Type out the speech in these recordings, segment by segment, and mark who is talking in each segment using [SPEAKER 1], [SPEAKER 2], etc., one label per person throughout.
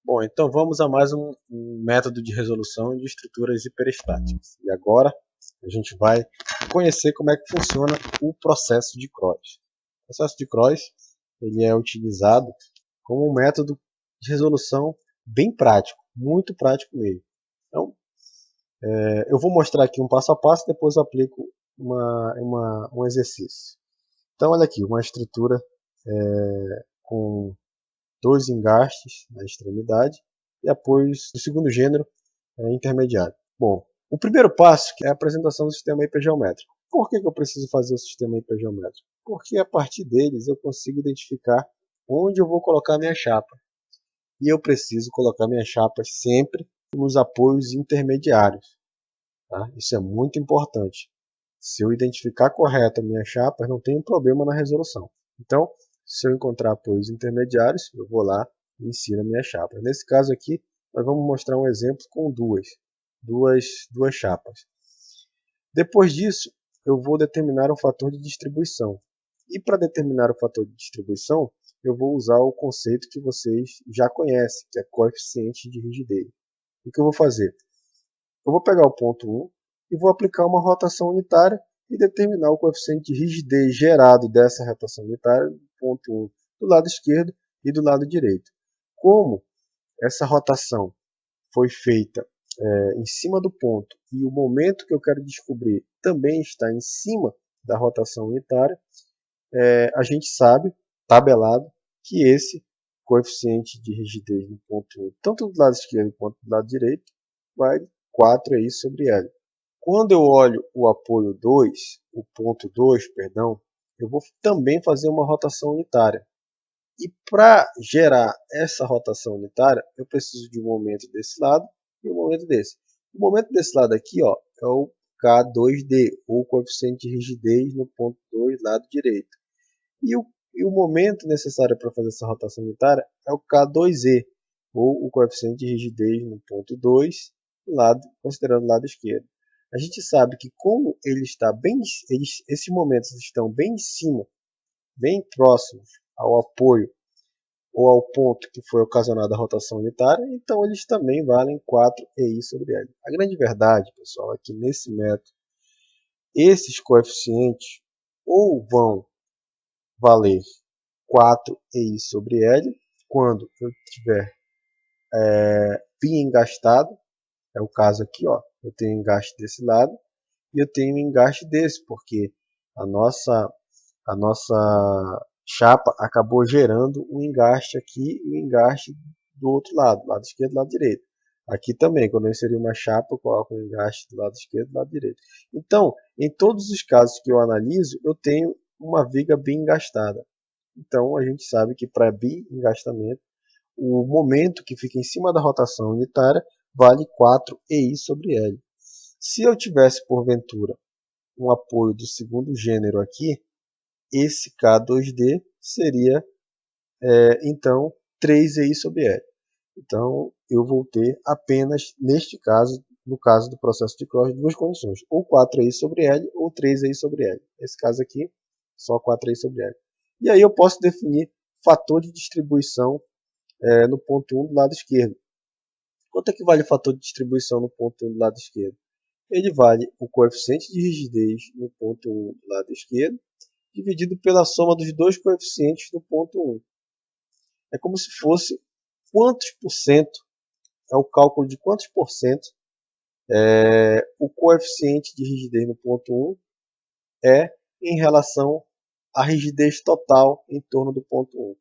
[SPEAKER 1] Bom, então vamos a mais um método de resolução de estruturas hiperestáticas. E agora a gente vai conhecer como é que funciona o processo de Crois. O processo de Crois ele é utilizado como um método de resolução bem prático, muito prático mesmo. Então, eu vou mostrar aqui um passo a passo e depois eu aplico um exercício. Então, olha aqui, uma estrutura com dois engastes na extremidade e apoios do segundo gênero intermediário. Bom, o primeiro passo é a apresentação do sistema hipergeométrico. Por que eu preciso fazer o sistema hipergeométrico? Porque a partir deles eu consigo identificar onde eu vou colocar minha chapa. E eu preciso colocar minhas chapas sempre nos apoios intermediários. Tá? Isso é muito importante. Se eu identificar correto as minhas chapas, não tem problema na resolução. Então, se eu encontrar apoios intermediários, eu vou lá e insiro a minha chapa. Nesse caso aqui, nós vamos mostrar um exemplo com duas chapas. Depois disso, eu vou determinar um fator de distribuição. E para determinar o fator de distribuição, eu vou usar o conceito que vocês já conhecem, que é coeficiente de rigidez. O que eu vou fazer? Eu vou pegar o ponto 1 e vou aplicar uma rotação unitária e determinar o coeficiente de rigidez gerado dessa rotação unitária do ponto 1 do lado esquerdo e do lado direito. Como essa rotação foi feita em cima do ponto e o momento que eu quero descobrir também está em cima da rotação unitária, a gente sabe, tabelado, que esse coeficiente de rigidez no ponto 1, tanto do lado esquerdo quanto do lado direito, vai 4i sobre L. Quando eu olho o apoio 2, o ponto 2, perdão, eu vou também fazer uma rotação unitária. E para gerar essa rotação unitária, eu preciso de um momento desse lado e um momento desse. O momento desse lado aqui ó, é o K2D, ou coeficiente de rigidez no ponto 2, lado direito. E o momento necessário para fazer essa rotação unitária é o K2E, ou o coeficiente de rigidez no ponto 2, considerando o lado esquerdo. A gente sabe que como esses momentos estão bem em cima, bem próximos ao apoio ou ao ponto que foi ocasionada a rotação unitária, então eles também valem 4EI sobre L. A grande verdade, pessoal, é que nesse método, esses coeficientes ou vão valer 4EI sobre L, quando eu tiver pi engastado, é o caso aqui, ó, eu tenho engaste desse lado e eu tenho engaste desse, porque a nossa chapa acabou gerando um engaste aqui e um engaste do outro lado esquerdo e lado direito. Aqui também, quando eu inserir uma chapa, eu coloco um engaste do lado esquerdo e do lado direito. Então, em todos os casos que eu analiso, eu tenho uma viga bem engastada. Então, a gente sabe que para bi-engastamento, o momento que fica em cima da rotação unitária vale 4EI sobre L. Se eu tivesse, porventura, um apoio do segundo gênero aqui, esse K2D seria, então, 3EI sobre L. Então, eu vou ter apenas, neste caso, no caso do processo de Crois, duas condições. Ou 4EI sobre L, ou 3EI sobre L. Nesse caso aqui, só 4EI sobre L. E aí eu posso definir fator de distribuição no ponto 1 do lado esquerdo. Quanto é que vale o fator de distribuição no ponto 1 do lado esquerdo? Ele vale o coeficiente de rigidez no ponto 1 do lado esquerdo, dividido pela soma dos dois coeficientes do ponto 1. É como se fosse quantos por cento, é o cálculo de quantos por cento o coeficiente de rigidez no ponto 1 é em relação à rigidez total em torno do ponto 1.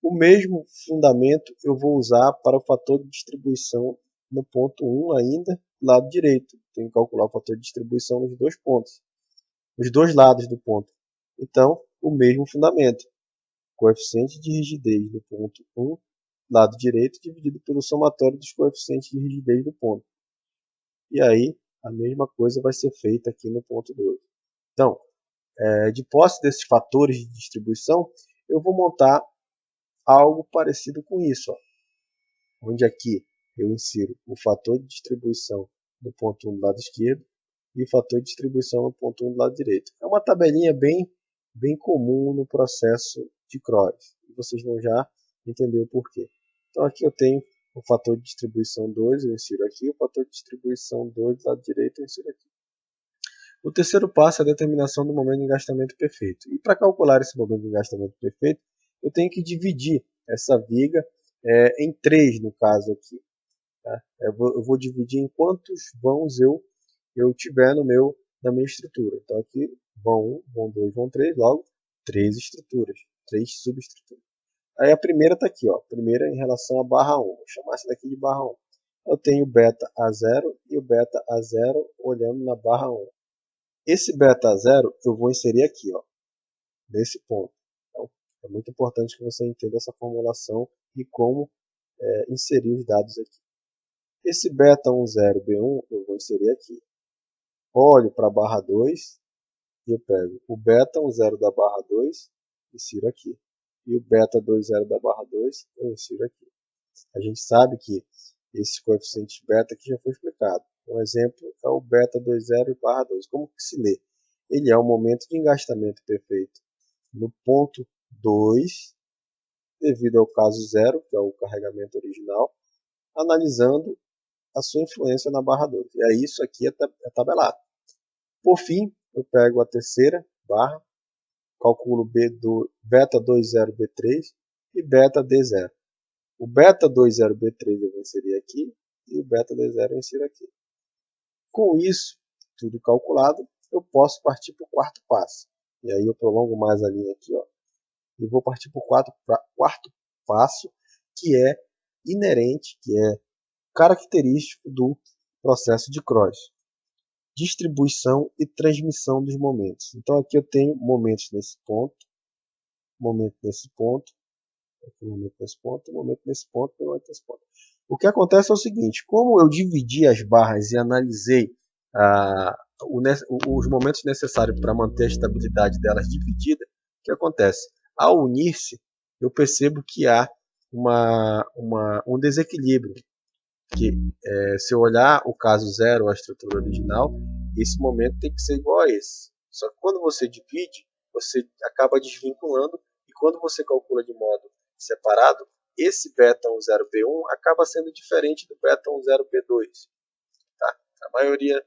[SPEAKER 1] O mesmo fundamento eu vou usar para o fator de distribuição no ponto 1 ainda, do lado direito. Tenho que calcular o fator de distribuição nos dois pontos, os dois lados do ponto. Então, o mesmo fundamento. Coeficiente de rigidez do ponto 1, lado direito, dividido pelo somatório dos coeficientes de rigidez do ponto. E aí, a mesma coisa vai ser feita aqui no ponto 2. Então, de posse desses fatores de distribuição, eu vou montar algo parecido com isso, ó, onde aqui eu insiro o fator de distribuição no ponto 1 do lado esquerdo e o fator de distribuição no ponto 1 do lado direito. É uma tabelinha bem comum no processo de Crois. E vocês vão já entender o porquê. Então aqui eu tenho O fator de distribuição 2 eu insiro aqui, o fator de distribuição 2 do lado direito eu insiro aqui. O terceiro passo é a determinação do momento de engastamento perfeito. E para calcular esse momento de engastamento perfeito, eu tenho que dividir essa viga em 3 no caso aqui. Tá? Eu vou dividir em quantos vãos eu tiver na minha estrutura. Então aqui vão 1, vão 2, vão 3, logo 3 estruturas, 3 subestruturas. Aí a primeira está aqui, ó, primeira em relação à barra 1. Vou chamar essa daqui de barra 1. Eu tenho o beta A0 e o beta A0 olhando na barra 1. Esse beta A0 eu vou inserir aqui, ó, nesse ponto. Então, é muito importante que você entenda essa formulação e como inserir os dados aqui. Esse beta 10B1 eu vou inserir aqui. Olho para a barra 2 e eu pego o beta 10 da barra 2 e insiro aqui. E o beta 20 da barra 2 eu insiro aqui. A gente sabe que esse coeficiente beta aqui já foi explicado. Um exemplo é o beta 20 barra 2. Como que se lê? Ele é o momento de engastamento perfeito no ponto 2, devido ao caso 0, que é o carregamento original, analisando a sua influência na barra 2. E aí isso aqui é tabelado. Por fim, eu pego a terceira barra, calculo beta 20B3 e beta D0. O beta 20B3 eu vou inserir aqui e o beta D0 eu insiro aqui. Com isso, tudo calculado, eu posso partir para o quarto passo. E aí eu prolongo mais a linha aqui, ó, e vou partir para o quarto passo, que é inerente, que é característico do processo de Cross. Distribuição e transmissão dos momentos. Então aqui eu tenho momentos nesse ponto, momento nesse ponto, momento nesse ponto, momento nesse ponto, momento nesse ponto. O que acontece é o seguinte, como eu dividi as barras e analisei os momentos necessários para manter a estabilidade delas dividida, o que acontece? Ao unir-se, eu percebo que há um desequilíbrio. Que, se eu olhar o caso 0, a estrutura original, esse momento tem que ser igual a esse. Só que quando você divide, você acaba desvinculando, e quando você calcula de modo separado, esse beta 10B1 acaba sendo diferente do beta 10B2. Tá? A maioria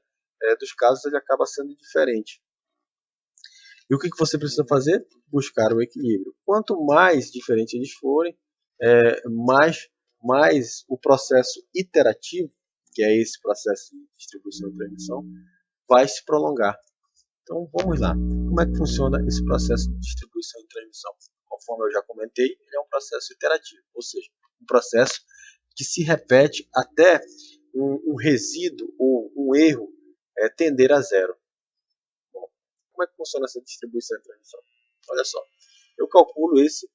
[SPEAKER 1] dos casos ele acaba sendo diferente. E o que você precisa fazer? Buscar o equilíbrio. Quanto mais diferentes eles forem, mais o processo iterativo, que é esse processo de distribuição e transmissão, vai se prolongar. Então vamos lá. Como é que funciona esse processo de distribuição e transmissão? Conforme eu já comentei, ele é um processo iterativo, ou seja, um processo que se repete até um resíduo ou um erro tender a zero. Bom, como é que funciona essa distribuição e transmissão? Olha só, eu calculo esse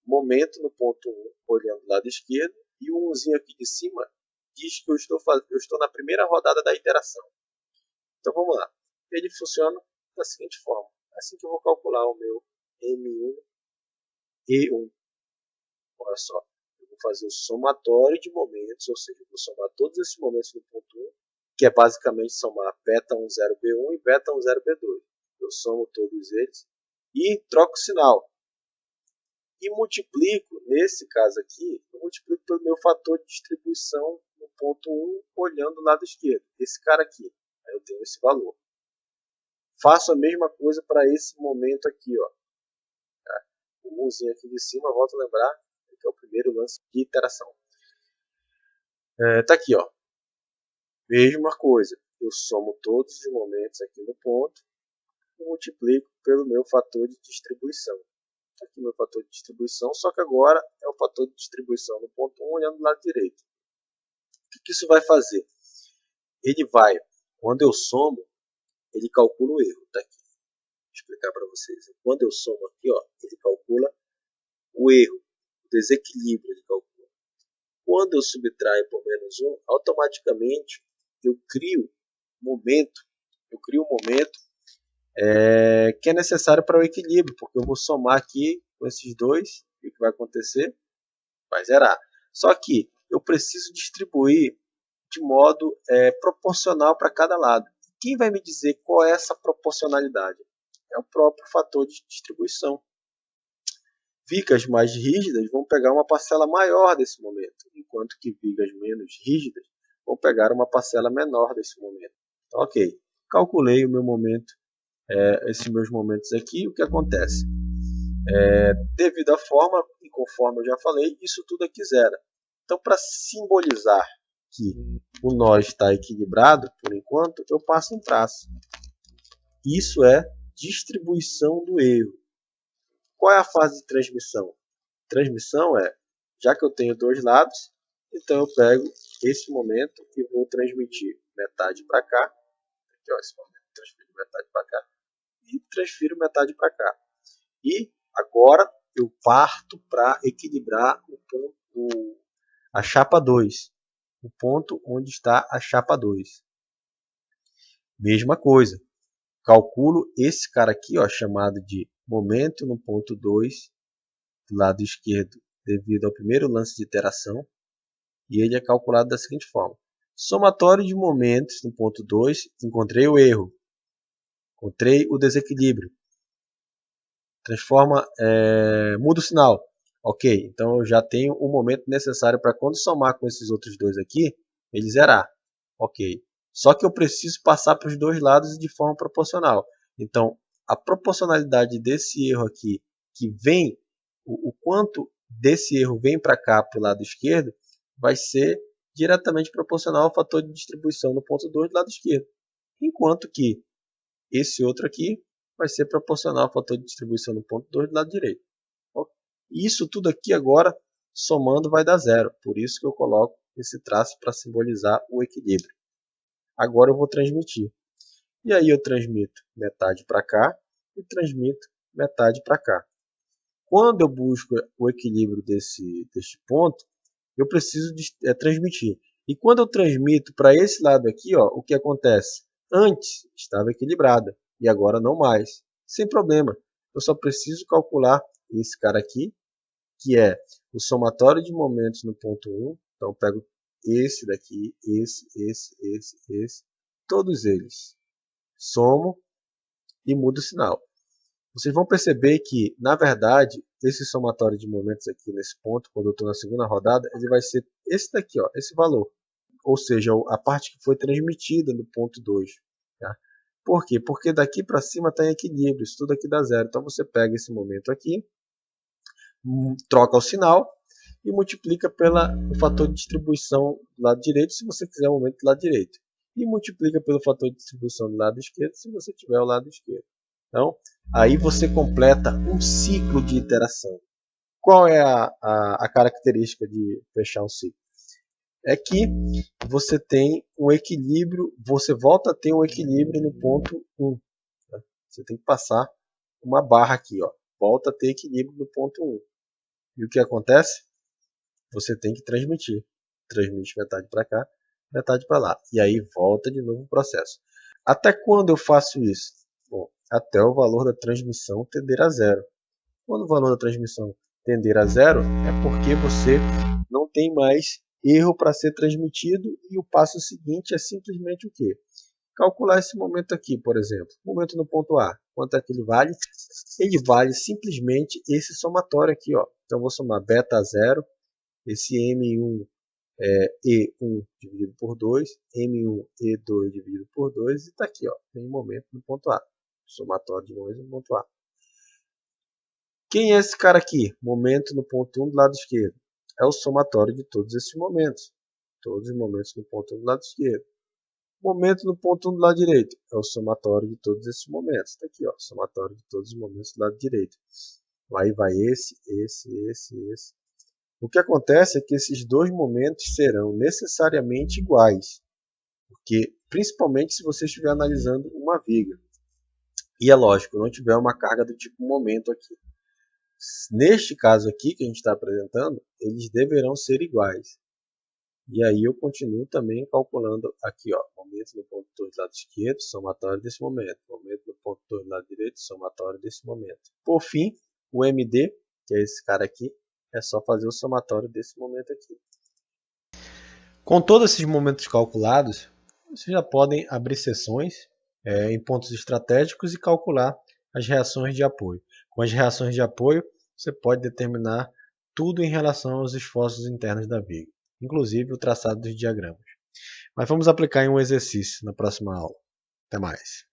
[SPEAKER 1] momento no ponto 1, olhando do lado esquerdo, e o 1zinho aqui de cima diz que eu estou na primeira rodada da iteração. Então vamos lá. Ele funciona da seguinte forma. Assim que eu vou calcular o meu M1 E1. Olha só. Eu vou fazer o somatório de momentos, ou seja, eu vou somar todos esses momentos no ponto 1, que é basicamente somar beta 10B1 e beta 10B2. Eu somo todos eles e troco o sinal. E multiplico, nesse caso aqui, eu multiplico pelo meu fator de distribuição no ponto 1, olhando do lado esquerdo. Esse cara aqui. Aí eu tenho esse valor. Faço a mesma coisa para esse momento aqui, ó. Tá? O 1zinho aqui de cima, volto a lembrar, que é o primeiro lance de iteração. Tá aqui, ó. Mesma coisa. Eu somo todos os momentos aqui no ponto e multiplico pelo meu fator de distribuição. Tá aqui meu fator de distribuição, só que agora é o fator de distribuição no ponto 1 olhando do lado direito. O que isso vai fazer? Ele vai, quando eu somo, ele calcula o erro. Tá aqui. Vou explicar para vocês. Quando eu somo aqui, ó, ele calcula o erro, o desequilíbrio, ele calcula. Quando eu subtraio por menos 1, automaticamente eu crio um momento que é necessário para o equilíbrio, porque eu vou somar aqui com esses dois, e o que vai acontecer? Vai zerar. Só que eu preciso distribuir de modo proporcional para cada lado. Quem vai me dizer qual é essa proporcionalidade? É o próprio fator de distribuição. vigas mais rígidas vão pegar uma parcela maior desse momento, enquanto que vigas menos rígidas vão pegar uma parcela menor desse momento. Então, ok, calculei o meu momento, esses meus momentos aqui. O que acontece? Devido à forma, e conforme eu já falei, isso tudo aqui zera. Então, para simbolizar que o nó está equilibrado, por enquanto, eu passo um traço. Isso é distribuição do erro. Qual é a fase de transmissão? Transmissão é, já que eu tenho dois lados, então eu pego esse momento e vou transmitir metade para cá. Aqui, ó, esse momento, transfiro metade para cá e transfiro metade para cá. E agora eu parto para equilibrar a chapa 2, o ponto onde está a chapa 2. Mesma coisa, calculo esse cara aqui, ó, chamado de momento no ponto 2, do lado esquerdo, devido ao primeiro lance de iteração, e ele é calculado da seguinte forma. Somatório de momentos no ponto 2, encontrei o erro, encontrei o desequilíbrio. Transforma, muda o sinal. Ok, então eu já tenho o momento necessário para quando somar com esses outros dois aqui, ele zerar. Ok, só que eu preciso passar para os dois lados de forma proporcional. Então, a proporcionalidade desse erro aqui, que vem, o quanto desse erro vem para cá, para o lado esquerdo, vai ser diretamente proporcional ao fator de distribuição no ponto 2 do lado esquerdo. Enquanto que esse outro aqui vai ser proporcional ao fator de distribuição no ponto 2 do lado direito. Isso tudo aqui agora, somando, vai dar zero. Por isso que eu coloco esse traço para simbolizar o equilíbrio. Agora eu vou transmitir. E aí eu transmito metade para cá e transmito metade para cá. Quando eu busco o equilíbrio deste ponto, eu preciso transmitir. E quando eu transmito para esse lado aqui, ó, o que acontece? Antes estava equilibrada e agora não mais. Sem problema. Eu só preciso calcular esse cara aqui, que é o somatório de momentos no ponto 1. Então eu pego esse daqui, esse, todos eles. Somo e mudo o sinal. Vocês vão perceber que, na verdade, esse somatório de momentos aqui nesse ponto, quando eu estou na segunda rodada, ele vai ser esse daqui, ó, esse valor. Ou seja, a parte que foi transmitida no ponto 2. Tá? Por quê? Porque daqui para cima está em equilíbrio, isso tudo aqui dá zero. Então você pega esse momento aqui, troca o sinal e multiplica pelo fator de distribuição do lado direito, se você quiser o momento do lado direito. E multiplica pelo fator de distribuição do lado esquerdo, se você tiver o lado esquerdo. Então, aí você completa um ciclo de iteração. Qual é a característica de fechar um ciclo? É que você tem um equilíbrio, você volta a ter um equilíbrio no ponto 1. Tá? Você tem que passar uma barra aqui, ó. Volta a ter equilíbrio no ponto 1. E o que acontece? Você tem que transmitir. Transmite metade para cá, metade para lá. E aí volta de novo o processo. Até quando eu faço isso? Bom, até o valor da transmissão tender a zero. Quando o valor da transmissão tender a zero, é porque você não tem mais erro para ser transmitido, e o passo seguinte é simplesmente o quê? Calcular esse momento aqui, por exemplo. Momento no ponto A. Quanto é que ele vale? Ele vale simplesmente esse somatório aqui, ó. Então eu vou somar beta 0, esse M1 E1 dividido por 2, M1 E2 dividido por 2, e está aqui, ó, tem momento no ponto A. Somatório de momentos no ponto A. Quem é esse cara aqui? Momento no ponto 1 do lado esquerdo. É o somatório de todos esses momentos. Todos os momentos no ponto 1 do lado esquerdo. Momento no ponto 1 do lado direito. É o somatório de todos esses momentos. Está aqui, ó, somatório de todos os momentos do lado direito. Aí vai esse. O que acontece é que esses dois momentos serão necessariamente iguais. Porque, principalmente se você estiver analisando uma viga. E é lógico, não tiver uma carga do tipo momento aqui. Neste caso aqui que a gente está apresentando, eles deverão ser iguais. E aí eu continuo também calculando aqui, ó, momento no ponto 2 do lado esquerdo, somatório desse momento. Momento no ponto 2 do lado direito, somatório desse momento. Por fim, o MD, que é esse cara aqui, é só fazer o somatório desse momento aqui. Com todos esses momentos calculados, vocês já podem abrir seções em pontos estratégicos e calcular as reações de apoio. Com as reações de apoio, você pode determinar tudo em relação aos esforços internos da viga, inclusive o traçado dos diagramas. Mas vamos aplicar em um exercício na próxima aula. Até mais!